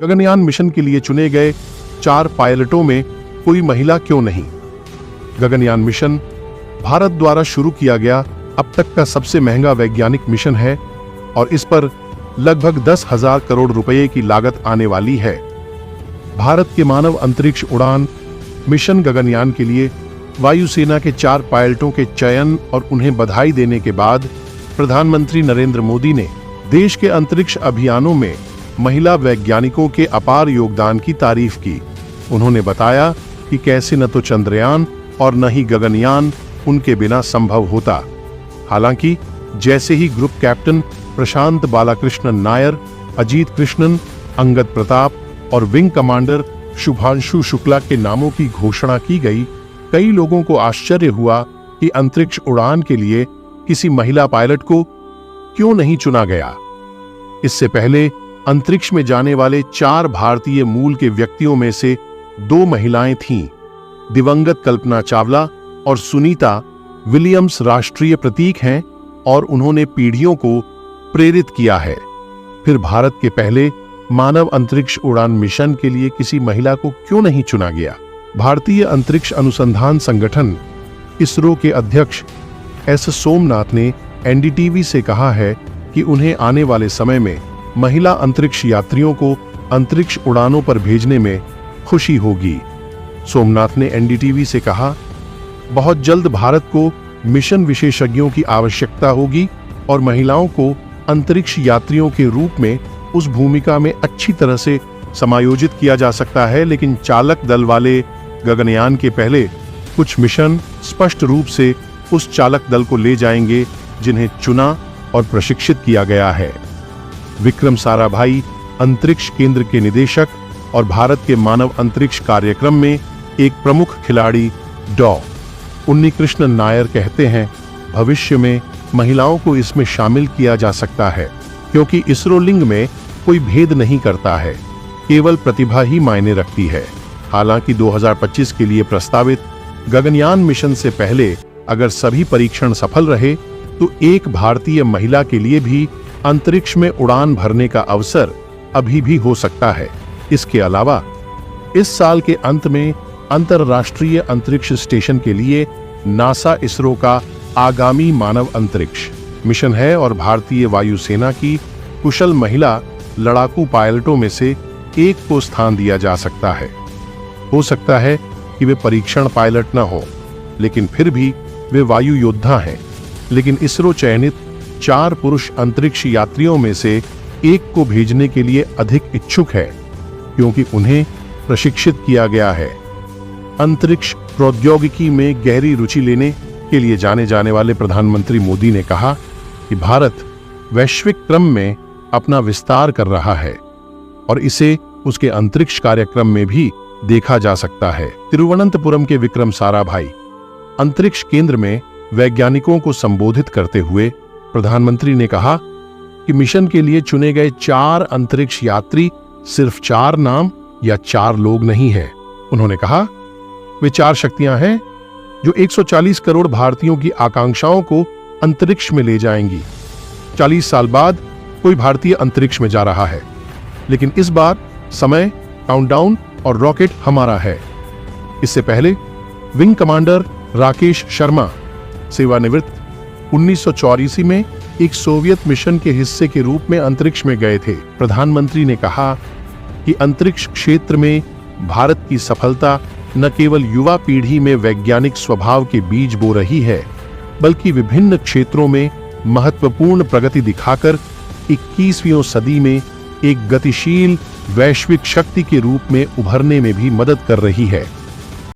Gaganyaan mission के लिए चुने गए 4 पायलटों में कोई महिला क्यों नहीं? गगनयान मिशन भारत द्वारा शुरू किया गया अब तक का सबसे महंगा वैज्ञानिक मिशन है और इस पर लगभग 10,000 करोड़ रुपए की लागत आने वाली है। भारत के मानव अंतरिक्ष उड़ान मिशन गगनयान के लिए वायुसेना के 4 पायलटों के चयन और उन्हें बधाई देने के बाद प्रधानमंत्री नरेंद्र मोदी ने देश के अंतरिक्ष अभियानों में महिला वैज्ञानिकों के अपार योगदान की तारीफ की। उन्होंने बताया कि कैसे न तो चंद्रयान और न ही गगनयान उनके बिना संभव होता। हालांकि जैसे ही ग्रुप कैप्टन प्रशांत बालाकृष्णन नायर, अजीत कृष्णन, अंगद प्रताप और विंग कमांडर शुभांशु शुक्ला के नामों की घोषणा की गई, कई लोगों को आश्चर्य हुआ कि अंतरिक्ष उड़ान के लिए किसी महिला पायलट को क्यों नहीं चुना गया। इससे पहले अंतरिक्ष में जाने वाले 4 भारतीय मूल के व्यक्तियों में से 2 महिलाएं थीं। दिवंगत कल्पना चावला और सुनीता विलियम्स राष्ट्रीय प्रतीक हैं और उन्होंने पीढ़ियों को प्रेरित किया है। फिर भारत के पहले मानव अंतरिक्ष उड़ान मिशन के लिए किसी महिला को क्यों नहीं चुना गया? भारतीय अंतरिक्ष अनुसंधान संगठन इसरो के अध्यक्ष एस सोमनाथ ने एनडीटीवी से कहा है कि उन्हें आने वाले समय में महिला अंतरिक्ष यात्रियों को अंतरिक्ष उड़ानों पर भेजने में खुशी होगी। सोमनाथ ने एनडीटीवी से कहा, बहुत जल्द भारत को मिशन विशेषज्ञों की आवश्यकता होगी और महिलाओं को अंतरिक्ष यात्रियों के रूप में उस भूमिका में अच्छी तरह से समायोजित किया जा सकता है। लेकिन चालक दल वाले गगनयान के पहले कुछ मिशन स्पष्ट रूप से उस चालक दल को ले जाएंगे जिन्हें चुना और प्रशिक्षित किया गया है। विक्रम साराभाई अंतरिक्ष केंद्र के निदेशक और भारत के मानव अंतरिक्ष कार्यक्रम में एक प्रमुख खिलाड़ी डॉ. उन्नीकृष्णन नायर कहते हैं, भविष्य में महिलाओं को इसमें शामिल किया जा सकता है क्योंकि इसरो लिंग में कोई भेद नहीं करता है, केवल प्रतिभा ही मायने रखती है। हालांकि 2025 के लिए प्रस्तावित गगनयान मिशन से पहले अगर सभी परीक्षण सफल रहे तो एक भारतीय महिला के लिए भी अंतरिक्ष में उड़ान भरने का अवसर अभी भी हो सकता है। इसके अलावा इस साल के अंत में अंतरराष्ट्रीय अंतरिक्ष स्टेशन के लिए नासा इसरो का आगामी मानव अंतरिक्ष मिशन है और भारतीय वायुसेना की कुशल महिला लड़ाकू पायलटों में से एक को स्थान दिया जा सकता है। हो सकता है कि वे परीक्षण पायलट न हो, लेकिन फिर भी वे वायु योद्धा हैं। लेकिन इसरो चयनित 4 पुरुष अंतरिक्ष यात्रियों में से एक को भेजने के लिए अधिक इच्छुक है क्योंकि उन्हें प्रशिक्षित किया गया है। अंतरिक्ष प्रौद्योगिकी में गहरी रुचि लेने के लिए जाने जाने वाले प्रधानमंत्री मोदी ने कहा कि भारत वैश्विक क्रम में अपना विस्तार कर रहा है और इसे उसके अंतरिक्ष कार्यक्रम में भी देखा जा सकता है। तिरुवनंतपुरम के विक्रम साराभाई अंतरिक्ष केंद्र में वैज्ञानिकों को संबोधित करते हुए प्रधानमंत्री ने कहा कि मिशन के लिए चुने गए 4 अंतरिक्ष यात्री सिर्फ 4 नाम या 4 लोग नहीं हैं। उन्होंने कहा, वे 4 शक्तियां हैं जो 140 करोड़ भारतीयों की आकांक्षाओं को अंतरिक्ष में ले जाएंगी। 40 साल बाद कोई भारतीय अंतरिक्ष में जा रहा है, लेकिन इस बार समय, काउंटडाउन और रॉकेट हमारा है। इससे पहले विंग कमांडर राकेश शर्मा सेवानिवृत्त 1984 में एक सोवियत मिशन के हिस्से के रूप में अंतरिक्ष में गए थे। प्रधानमंत्री ने कहा कि अंतरिक्ष क्षेत्र में भारत की सफलता न केवल युवा पीढ़ी में वैज्ञानिक स्वभाव के बीज बो रही है, बल्कि विभिन्न क्षेत्रों में महत्वपूर्ण प्रगति दिखाकर 21वीं सदी में एक गतिशील वैश्विक शक्ति के रूप में उभरने में भी मदद कर रही है।